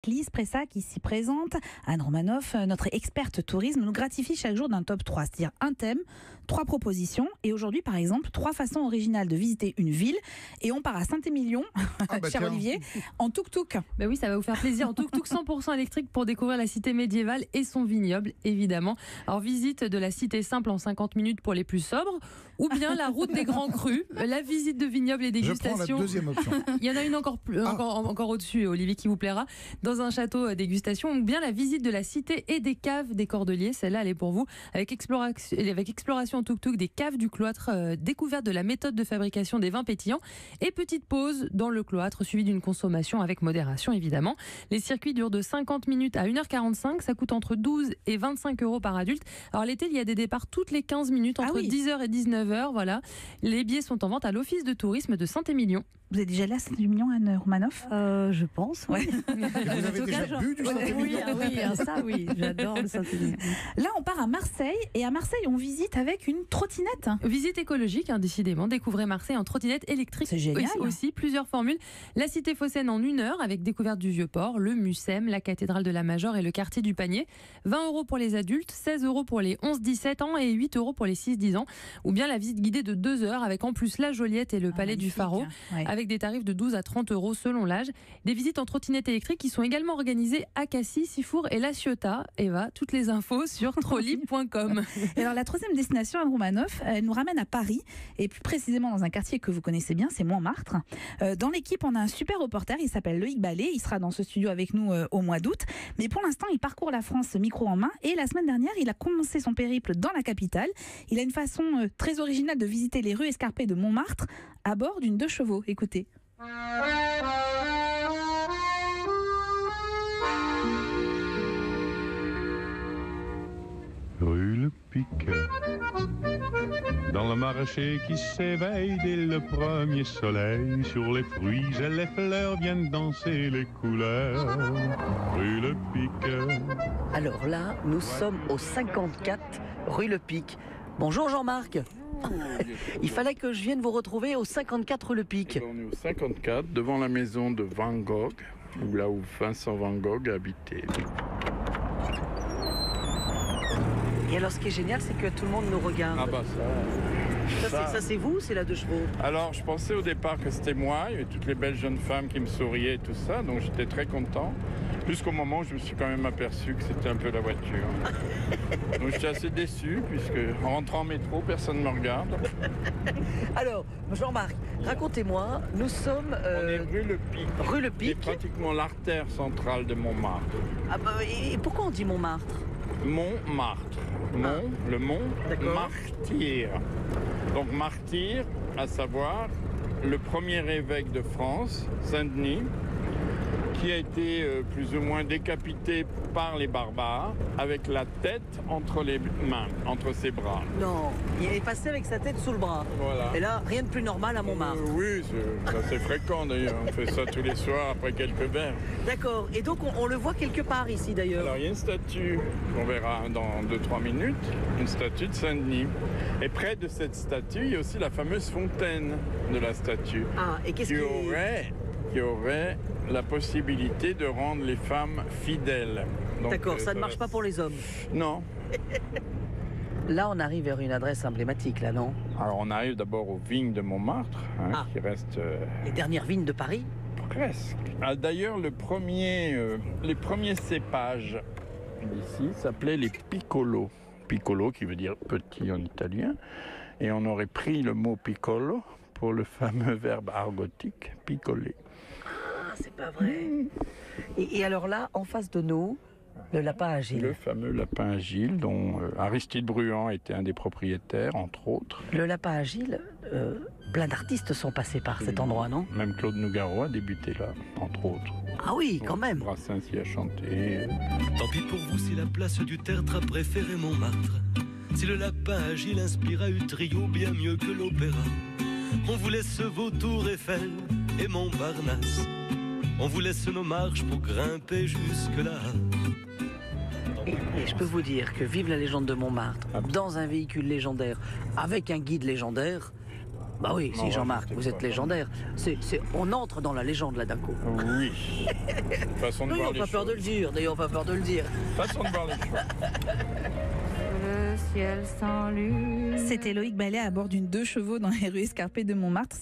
Lise Pressac, ici présente, Anne Romanoff, notre experte tourisme, nous gratifie chaque jour d'un top 3, c'est-à-dire un thème, 3 propositions, et aujourd'hui par exemple, 3 façons originales de visiter une ville, et on part à Saint-Émilion, cher Olivier, en tuk-tuk. Ben oui, ça va vous faire plaisir, en tuk-tuk 100% électrique pour découvrir la cité médiévale et son vignoble, évidemment. Alors visite de la cité simple en 50 minutes pour les plus sobres, ou bien la route des grands crus, la visite de vignoble et dégustation. Je prends la deuxième option. Il y en a une encore au-dessus, Olivier, qui vous plaira. Dans un château dégustation, ou bien la visite de la cité et des caves des Cordeliers. Celle-là, elle est pour vous. Avec exploration en tuk-tuk des caves du cloître, découverte de la méthode de fabrication des vins pétillants et petite pause dans le cloître, suivie d'une consommation avec modération, évidemment. Les circuits durent de 50 minutes à 1h45. Ça coûte entre 12 et 25 € par adulte. Alors l'été, il y a des départs toutes les 15 minutes, entre 10h et 19h. Voilà. Les billets sont en vente à l'Office de tourisme de Saint-Émilion. Vous êtes déjà là à Saint-Émilion, Anne Romanoff? Je pense, oui. Et vous avez déjà bu du Saint-Émilion? Oui, j'adore le Saint-Émilion. Là, on part à Marseille, et à Marseille, on visite avec une trottinette. Visite écologique, décidément. Découvrez Marseille en trottinette électrique. C'est génial. Aussi, plusieurs formules. La cité phocéenne en 1 heure, avec découverte du Vieux-Port, le Mucem, la cathédrale de la Major et le quartier du Panier. 20 € pour les adultes, 16 € pour les 11-17 ans et 8 € pour les 6-10 ans. Ou bien la visite guidée de 2 heures, avec en plus la Joliette et le palais du Pharaon, avec des tarifs de 12 à 30 € selon l'âge. Des visites en trottinette électrique qui sont également organisées à Cassis, Sifour et La Ciotat. Eva, toutes les infos sur trolley.com. Et alors la troisième destination, Anne Romanoff, elle nous ramène à Paris, et plus précisément dans un quartier que vous connaissez bien, c'est Montmartre. Dans l'équipe, on a un super reporter, il s'appelle Loïc Ballet, il sera dans ce studio avec nous au mois d'août. Mais pour l'instant, il parcourt la France micro en main, et la semaine dernière, il a commencé son périple dans la capitale. Il a une façon très originale de visiter les rues escarpées de Montmartre à bord d'une 2 chevaux. Écoutez. Rue Le Pic, dans le marché qui s'éveille dès le premier soleil, sur les fruits et les fleurs viennent danser les couleurs. Rue Le Pic. Alors là, nous sommes au 54 rue Le Pic. Bonjour Jean-Marc. Il fallait que je vienne vous retrouver au 54 rue Le Pic. On est au 54, devant la maison de Van Gogh, là où Vincent Van Gogh habitait. Et alors, ce qui est génial, c'est que tout le monde nous regarde. Ah bah Ça, c'est vous, c'est la 2 chevaux? Alors, je pensais au départ que c'était moi, il y avait toutes les belles jeunes femmes qui me souriaient et tout ça, donc j'étais très content. Jusqu'au moment où je me suis quand même aperçu que c'était un peu la voiture. Donc j'étais assez déçu, puisque en rentrant en métro, personne ne me regarde. Alors, Jean-Marc, racontez-moi, nous sommes... On est rue Le Pic. Rue Le Pic. C'est pratiquement l'artère centrale de Montmartre. Ah bah, et pourquoi on dit Montmartre? Montmartre. Le mont Martyr. Donc Martyr, à savoir le premier évêque de France, Saint-Denis, qui a été plus ou moins décapité par les barbares avec la tête entre les mains, entre ses bras. Non, il est passé avec sa tête sous le bras. Voilà. Et là, rien de plus normal à Montmartre. Oui, c'est assez fréquent d'ailleurs. On fait ça tous les soirs après quelques verres. D'accord. Et donc, on le voit quelque part ici d'ailleurs. Alors, il y a une statue qu'on verra dans 2-3 minutes, une statue de Saint-Denis. Et près de cette statue, il y a aussi la fameuse fontaine de la statue. Ah, et qu'est-ce qui aurait la possibilité de rendre les femmes fidèles. D'accord, ça ne marche pas pour les hommes. Non. Là, on arrive vers une adresse emblématique, là, non? Alors, on arrive d'abord aux vignes de Montmartre, qui restent... Les dernières vignes de Paris? Presque. Ah, d'ailleurs, les premiers cépages d'ici s'appelaient les piccolo. Piccolo, qui veut dire petit en italien. Et on aurait pris le mot piccolo pour le fameux verbe argotique, picoler. Ah, c'est pas vrai. Et alors là, en face de nous, le lapin agile. Le fameux lapin agile, dont Aristide Bruand était un des propriétaires, entre autres. Le lapin agile, plein d'artistes sont passés par cet endroit, non? Même Claude Nougaro a débuté là, entre autres. Ah oui, quand même. Brassens y a chanté. Tant pis pour vous si la place du tertre a préféré Montmartre. Si le lapin agile inspire à Utrio bien mieux que l'opéra. On vous laisse vos tours Eiffel et Montparnasse. On vous laisse nos marches pour grimper jusque-là. Et je peux vous dire que vive la légende de Montmartre, dans un véhicule légendaire, avec un guide légendaire, Bah oui, Non, si Jean-Marc, c'était vous êtes pas légendaire. On entre dans la légende là d'un coup. Oui. Façon de voir N'ayons les pas peur de choses. le dire, n'ayons pas peur de le dire. Façon de voir les choses. Le ciel sans lune. C'était Loïc Ballet à bord d'une 2 chevaux dans les rues escarpées de Montmartre.